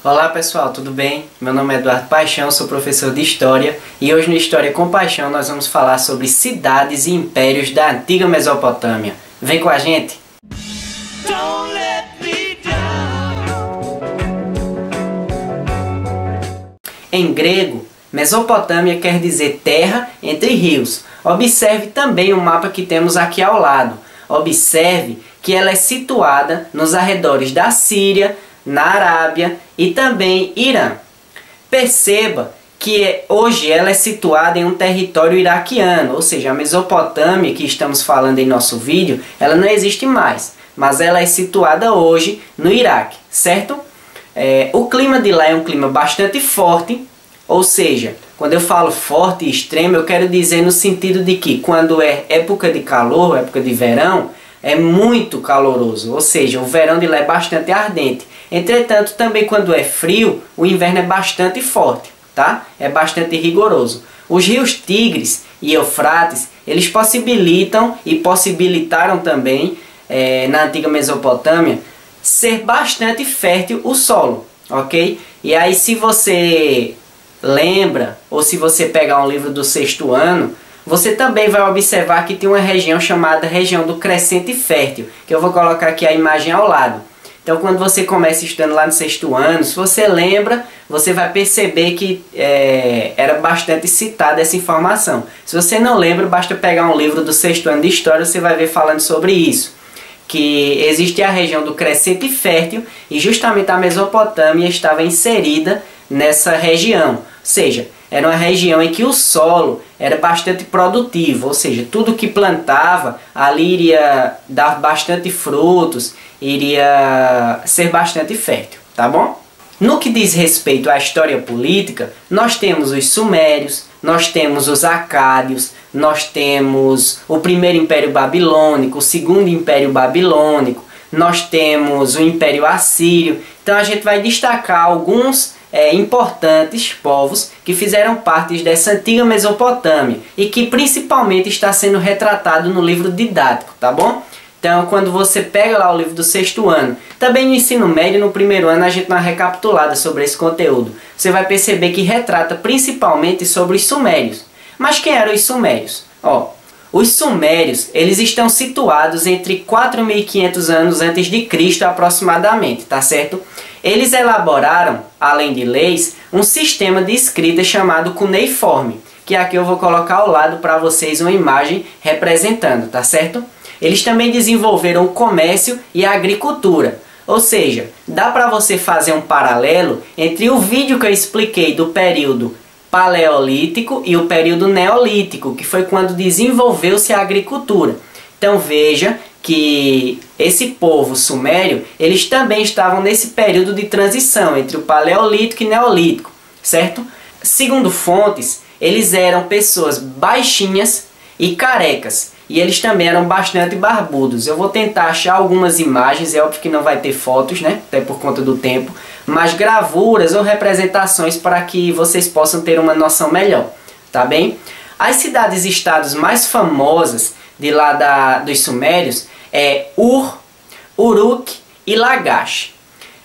Olá pessoal, tudo bem? Meu nome é Eduardo Paixão, sou professor de História e hoje no História com Paixão nós vamos falar sobre cidades e impérios da antiga Mesopotâmia. Vem com a gente! Em grego, Mesopotâmia quer dizer terra entre rios. Observe também o mapa que temos aqui ao lado. Observe que ela é situada nos arredores da Síria, na Arábia e também Irã. Perceba que hoje ela é situada em um território iraquiano, ou seja, a Mesopotâmia que estamos falando em nosso vídeo, ela não existe mais, mas ela é situada hoje no Iraque, certo? O clima de lá é um clima bastante forte, ou seja, quando eu falo forte e extremo, eu quero dizer no sentido de que quando é época de calor, época de verão, é muito caloroso, ou seja, o verão de lá é bastante ardente. Entretanto, também quando é frio, o inverno é bastante forte, tá? É bastante rigoroso. Os rios Tigres e Eufrates, eles possibilitam e possibilitaram também, na antiga Mesopotâmia, ser bastante fértil o solo, ok? E aí se você lembra, ou se você pegar um livro do 6º ano, você também vai observar que tem uma região chamada região do crescente fértil, que eu vou colocar aqui a imagem ao lado. Então quando você começa estudando lá no 6º ano, se você lembra, você vai perceber que era bastante citada essa informação. Se você não lembra, basta pegar um livro do 6º ano de História, você vai ver falando sobre isso. Que existe a região do crescente fértil e justamente a Mesopotâmia estava inserida nessa região. Ou seja, era uma região em que o solo era bastante produtivo, ou seja, tudo que plantava ali iria dar bastante frutos, iria ser bastante fértil, tá bom? No que diz respeito à história política, nós temos os sumérios, nós temos os acádios, nós temos o primeiro império babilônico, o segundo império babilônico, nós temos o império assírio. Então a gente vai destacar alguns importantes povos que fizeram parte dessa antiga Mesopotâmia e que principalmente está sendo retratado no livro didático, tá bom? Então quando você pega lá o livro do 6º ano, também no ensino médio, no 1º ano, a gente dá uma recapitulada sobre esse conteúdo. Você vai perceber que retrata principalmente sobre os sumérios. Mas quem eram os sumérios? Os sumérios, eles estão situados entre 4.500 anos antes de Cristo aproximadamente, tá certo? Eles elaboraram, além de leis, um sistema de escrita chamado cuneiforme, que aqui eu vou colocar ao lado para vocês uma imagem representando, tá certo? Eles também desenvolveram o comércio e a agricultura, ou seja, dá para você fazer um paralelo entre o vídeo que eu expliquei do período paleolítico e o período neolítico, que foi quando desenvolveu-se a agricultura. Então veja que esse povo sumério, eles também estavam nesse período de transição entre o paleolítico e neolítico, certo? Segundo fontes, eles eram pessoas baixinhas e carecas, e eles também eram bastante barbudos. Eu vou tentar achar algumas imagens, é óbvio que não vai ter fotos, né? Até por conta do tempo, mas gravuras ou representações para que vocês possam ter uma noção melhor, tá bem? As cidades-estados mais famosas de lá dos sumérios é Ur, Uruk e Lagash.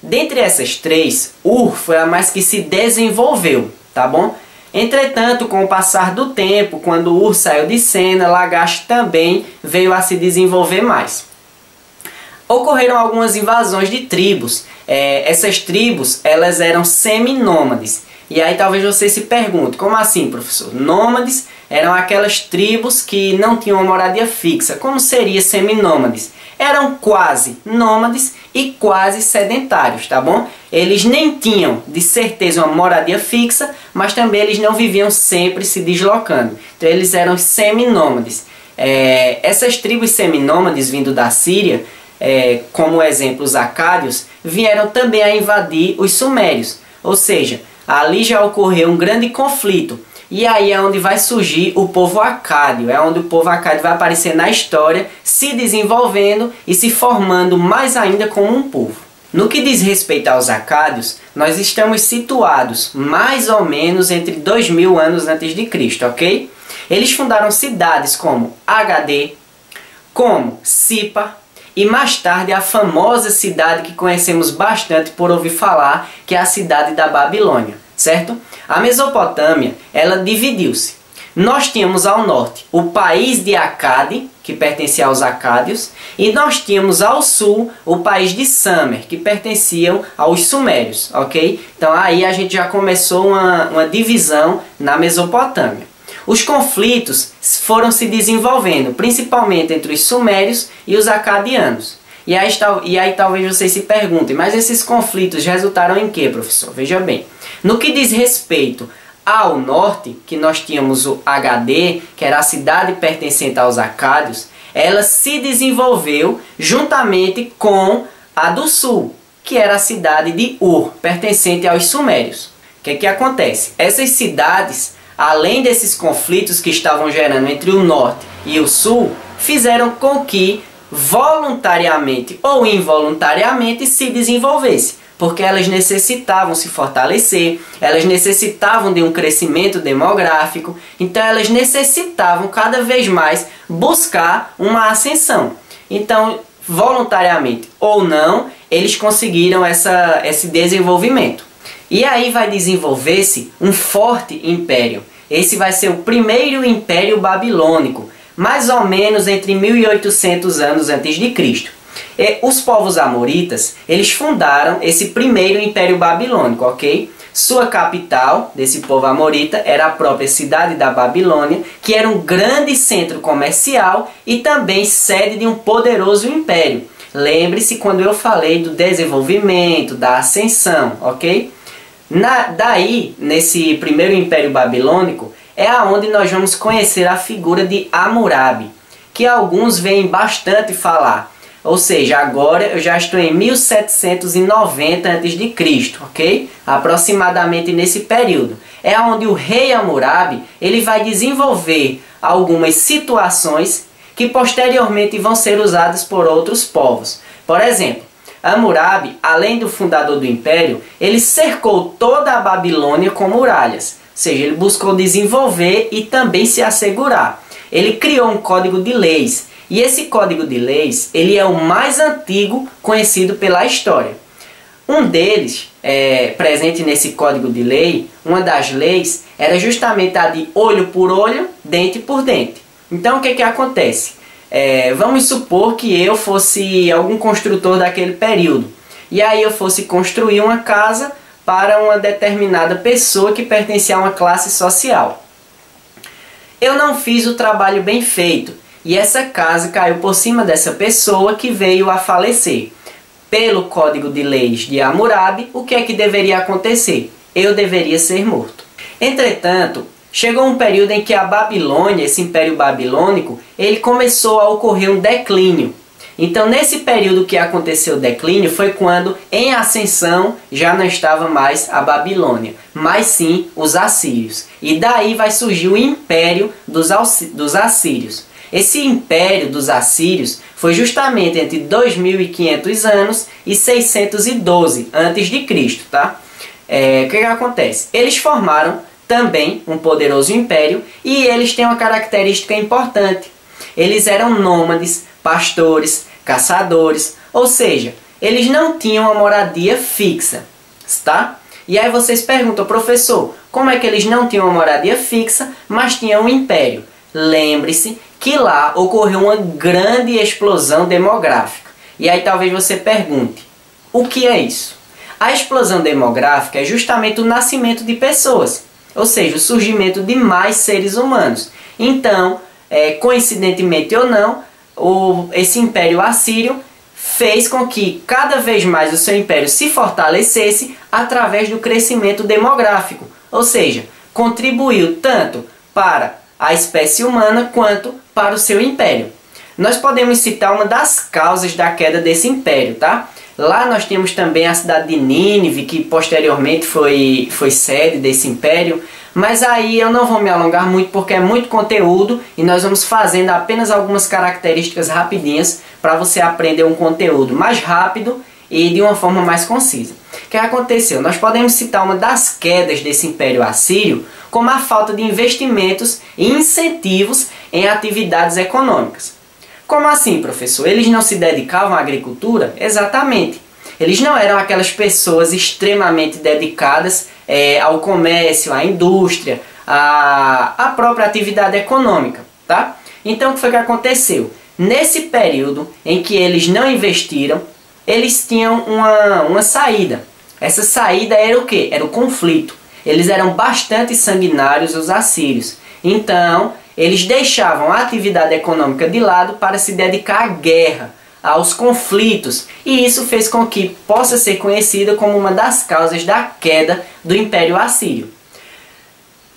Dentre essas três, Ur foi a mais que se desenvolveu, tá bom? Entretanto, com o passar do tempo, quando Ur saiu de cena, Lagash também veio a se desenvolver mais. Ocorreram algumas invasões de tribos. Essas tribos, elas eram seminômades. E aí talvez você se pergunte, como assim, professor? Nômades eram aquelas tribos que não tinham uma moradia fixa. Como seria seminômades? Eram quase nômades e quase sedentários, tá bom? Eles nem tinham, de certeza, uma moradia fixa, mas também eles não viviam sempre se deslocando. Então eles eram seminômades. Essas tribos seminômades vindo da Síria, como exemplo os acádios, vieram também a invadir os sumérios. Ou seja, ali já ocorreu um grande conflito. E aí é onde vai surgir o povo acádio, é onde o povo acádio vai aparecer na história, se desenvolvendo e se formando mais ainda como um povo. No que diz respeito aos acádios, nós estamos situados mais ou menos entre 2000 anos antes de Cristo, ok? Eles fundaram cidades como Agade, como Sipa e mais tarde a famosa cidade que conhecemos bastante por ouvir falar, que é a cidade da Babilônia, certo? A Mesopotâmia, ela dividiu-se. Nós tínhamos ao norte o país de Acade, que pertencia aos acádios, e nós tínhamos ao sul o país de Sumer, que pertenciam aos sumérios, ok? Então aí a gente já começou uma divisão na Mesopotâmia. Os conflitos foram se desenvolvendo, principalmente entre os sumérios e os acadianos. E aí talvez vocês se perguntem, mas esses conflitos resultaram em quê, professor? Veja bem, no que diz respeito ao norte, que nós tínhamos o HD, que era a cidade pertencente aos acádios, ela se desenvolveu juntamente com a do sul, que era a cidade de Ur, pertencente aos sumérios. O que acontece? Essas cidades, além desses conflitos que estavam gerando entre o norte e o sul, fizeram com que voluntariamente ou involuntariamente se desenvolvesse, porque elas necessitavam se fortalecer, elas necessitavam de um crescimento demográfico, então elas necessitavam cada vez mais buscar uma ascensão. Então, voluntariamente ou não, eles conseguiram esse desenvolvimento. E aí vai desenvolver-se um forte império. Esse vai ser o primeiro império babilônico, mais ou menos entre 1800 anos antes de Cristo. Os povos amoritas, eles fundaram esse primeiro império babilônico, ok? Sua capital, desse povo amorita, era a própria cidade da Babilônia, que era um grande centro comercial e também sede de um poderoso império. Lembre-se quando eu falei do desenvolvimento, da ascensão, ok? Daí, nesse primeiro império babilônico, é aonde nós vamos conhecer a figura de Hammurabi, que alguns veem bastante falar. Ou seja, agora eu já estou em 1790 a.C., ok? Aproximadamente nesse período. É onde o rei Hammurabi ele vai desenvolver algumas situações que posteriormente vão ser usadas por outros povos. Por exemplo, Hammurabi, além do fundador do império, ele cercou toda a Babilônia com muralhas. Ou seja, ele buscou desenvolver e também se assegurar. Ele criou um código de leis. E esse código de leis, ele é o mais antigo conhecido pela história. Um deles, presente nesse código de lei, uma das leis, era justamente a de olho por olho, dente por dente. Então o que acontece? Vamos supor que eu fosse algum construtor daquele período. E aí eu fosse construir uma casa para uma determinada pessoa que pertencia a uma classe social. Eu não fiz o trabalho bem feito. E essa casa caiu por cima dessa pessoa que veio a falecer. Pelo Código de Leis de Hammurabi, o que é que deveria acontecer? Eu deveria ser morto. Entretanto, chegou um período em que a Babilônia, esse Império Babilônico, ele começou a ocorrer um declínio. Então, nesse período que aconteceu o declínio, foi quando, em ascensão, já não estava mais a Babilônia, mas sim os assírios. E daí vai surgir o Império dos Assírios. Esse império dos assírios foi justamente entre 2500 anos e 612 a.C., tá? O que acontece? Eles formaram também um poderoso império e eles têm uma característica importante. Eles eram nômades, pastores, caçadores, ou seja, eles não tinham uma moradia fixa, tá? E aí vocês perguntam, professor, como é que eles não tinham uma moradia fixa, mas tinham um império? Lembre-se que lá ocorreu uma grande explosão demográfica. E aí talvez você pergunte, o que é isso? A explosão demográfica é justamente o nascimento de pessoas, ou seja, o surgimento de mais seres humanos. Então, coincidentemente ou não, esse Império Assírio fez com que cada vez mais o seu império se fortalecesse através do crescimento demográfico, ou seja, contribuiu tanto para a espécie humana quanto para o seu império. Nós podemos citar uma das causas da queda desse império, tá? Lá nós temos também a cidade de Nínive, que posteriormente foi sede desse império, mas aí eu não vou me alongar muito porque é muito conteúdo e nós vamos fazendo apenas algumas características rapidinhas para você aprender um conteúdo mais rápido e de uma forma mais concisa. O que aconteceu? Nós podemos citar uma das quedas desse Império Assírio como a falta de investimentos e incentivos em atividades econômicas. Como assim, professor? Eles não se dedicavam à agricultura? Exatamente. Eles não eram aquelas pessoas extremamente dedicadas ao comércio, à indústria, à própria atividade econômica, tá? Então, o que foi que aconteceu? Nesse período em que eles não investiram, eles tinham uma saída. Essa saída era o quê? Era o conflito. Eles eram bastante sanguinários, os assírios. Então, eles deixavam a atividade econômica de lado para se dedicar à guerra, aos conflitos. E isso fez com que possa ser conhecida como uma das causas da queda do Império Assírio.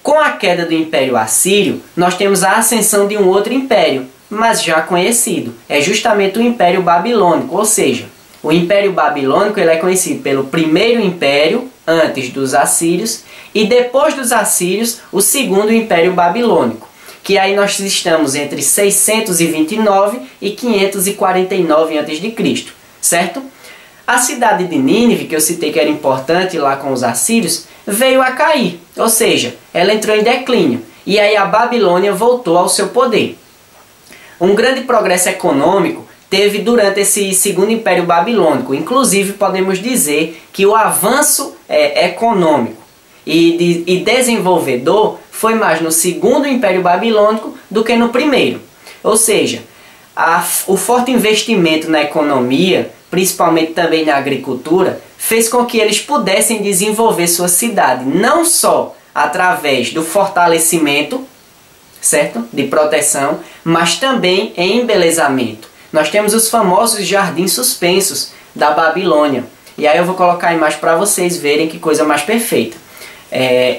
Com a queda do Império Assírio, nós temos a ascensão de um outro império, mas já conhecido. É justamente o Império Babilônico, ou seja, o Império Babilônico ele é conhecido pelo primeiro império, antes dos assírios, e depois dos assírios, o segundo Império Babilônico, que aí nós estamos entre 629 e 549 a.C., certo? A cidade de Nínive, que eu citei que era importante lá com os assírios, veio a cair, ou seja, ela entrou em declínio, e aí a Babilônia voltou ao seu poder. Um grande progresso econômico teve durante esse segundo Império Babilônico. Inclusive, podemos dizer que o avanço econômico e desenvolvedor foi mais no segundo Império Babilônico do que no primeiro. Ou seja, o forte investimento na economia, principalmente também na agricultura, fez com que eles pudessem desenvolver sua cidade, não só através do fortalecimento, certo? De proteção, mas também em embelezamento. Nós temos os famosos jardins suspensos da Babilônia. E aí eu vou colocar a imagem para vocês verem que coisa mais perfeita.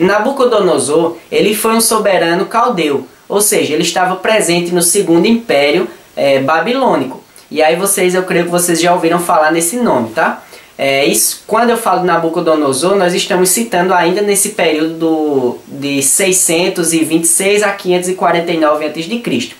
Nabucodonosor, ele foi um soberano caldeu, ou seja, ele estava presente no segundo império babilônico. E aí eu creio que vocês já ouviram falar nesse nome, tá? Quando eu falo de Nabucodonosor, nós estamos citando ainda nesse período de 626 a 549 a.C.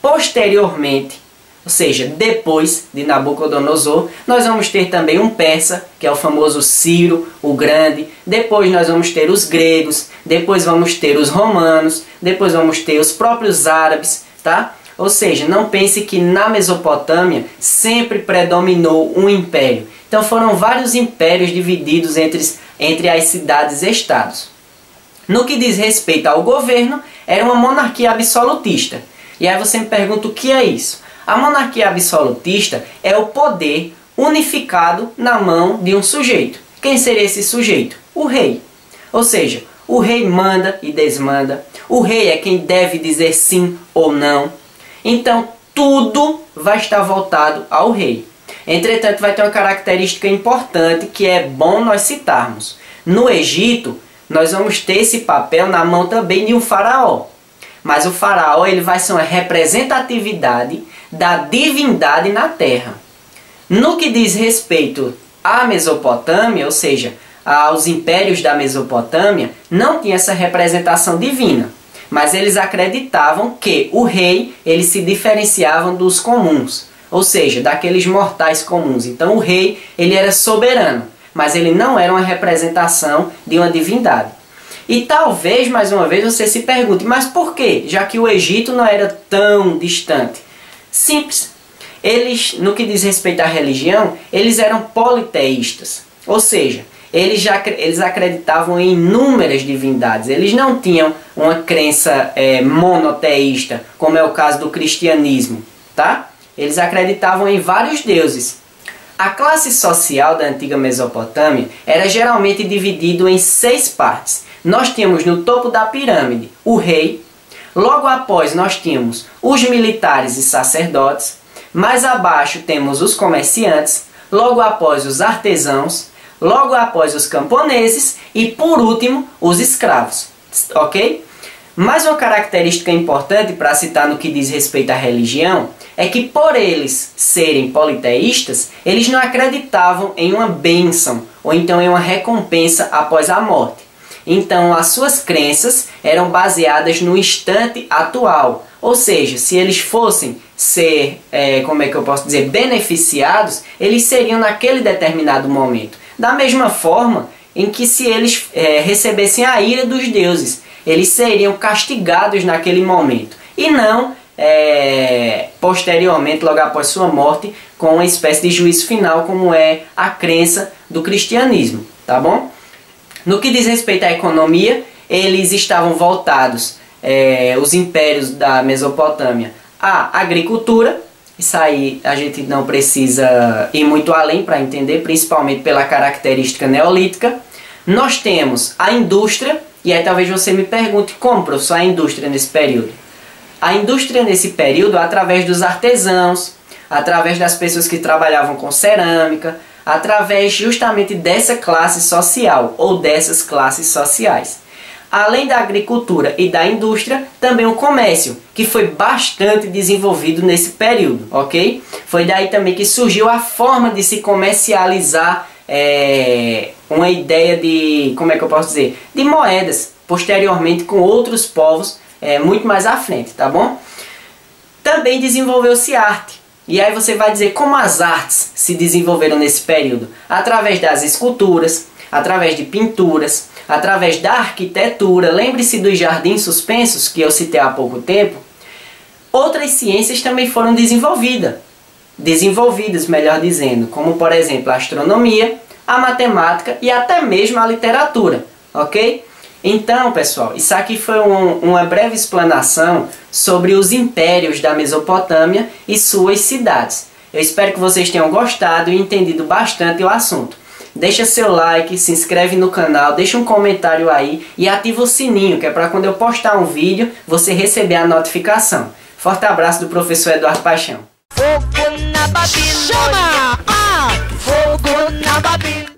Posteriormente, ou seja, depois de Nabucodonosor, nós vamos ter também um persa, que é o famoso Ciro, o Grande. Depois nós vamos ter os gregos, depois vamos ter os romanos, depois vamos ter os próprios árabes, tá? Ou seja, não pense que na Mesopotâmia sempre predominou um império. Então foram vários impérios divididos entre as cidades-estados. No que diz respeito ao governo, era uma monarquia absolutista. E aí você me pergunta o que é isso? A monarquia absolutista é o poder unificado na mão de um sujeito. Quem seria esse sujeito? O rei. Ou seja, o rei manda e desmanda. O rei é quem deve dizer sim ou não. Então, tudo vai estar voltado ao rei. Entretanto, vai ter uma característica importante que é bom nós citarmos. No Egito, nós vamos ter esse papel na mão também de um faraó. Mas o faraó ele vai ser uma representatividade da divindade na terra. No que diz respeito à Mesopotâmia, ou seja, aos impérios da Mesopotâmia, não tinha essa representação divina. Mas eles acreditavam que o rei ele se diferenciava dos comuns, ou seja, daqueles mortais comuns. Então o rei ele era soberano, mas ele não era uma representação de uma divindade. E talvez, mais uma vez, você se pergunte, mas por quê? Já que o Egito não era tão distante. Simples. Eles, no que diz respeito à religião, eles eram politeístas. Ou seja, eles acreditavam em inúmeras divindades. Eles não tinham uma crença monoteísta, como é o caso do cristianismo, tá? Eles acreditavam em vários deuses. A classe social da antiga Mesopotâmia era geralmente dividida em 6 partes. Nós tínhamos no topo da pirâmide o rei, logo após nós tínhamos os militares e sacerdotes, mais abaixo temos os comerciantes, logo após os artesãos, logo após os camponeses e por último os escravos, ok? Mais uma característica importante para citar no que diz respeito à religião é que por eles serem politeístas, eles não acreditavam em uma bênção ou então em uma recompensa após a morte. Então as suas crenças eram baseadas no instante atual, ou seja, se eles fossem ser, beneficiados, eles seriam naquele determinado momento. Da mesma forma em que se eles recebessem a ira dos deuses, eles seriam castigados naquele momento. E não posteriormente, logo após sua morte, com uma espécie de juízo final, como é a crença do cristianismo, tá bom? No que diz respeito à economia, eles estavam voltados, os impérios da Mesopotâmia, à agricultura. Isso aí a gente não precisa ir muito além para entender, principalmente pela característica neolítica. Nós temos a indústria, e aí talvez você me pergunte como, professor, a indústria nesse período. A indústria nesse período, através dos artesãos, através das pessoas que trabalhavam com cerâmica, através justamente dessa classe social, ou dessas classes sociais. Além da agricultura e da indústria, também o comércio, que foi bastante desenvolvido nesse período, ok? Foi daí também que surgiu a forma de se comercializar uma ideia de, como é que eu posso dizer, de moedas, posteriormente com outros povos, muito mais à frente, tá bom? Também desenvolveu-se arte. E aí você vai dizer como as artes se desenvolveram nesse período? Através das esculturas, através de pinturas, através da arquitetura. Lembre-se dos jardins suspensos que eu citei há pouco tempo. Outras ciências também foram desenvolvidas, melhor dizendo, como por exemplo a astronomia, a matemática e até mesmo a literatura, ok? Então, pessoal, isso aqui foi uma breve explanação sobre os impérios da Mesopotâmia e suas cidades. Eu espero que vocês tenham gostado e entendido bastante o assunto. Deixa seu like, se inscreve no canal, deixa um comentário aí e ativa o sininho, que é para quando eu postar um vídeo, você receber a notificação. Forte abraço do professor Eduardo Paixão. Fogo na Babilônia! Chama! Fogo na Babilônia!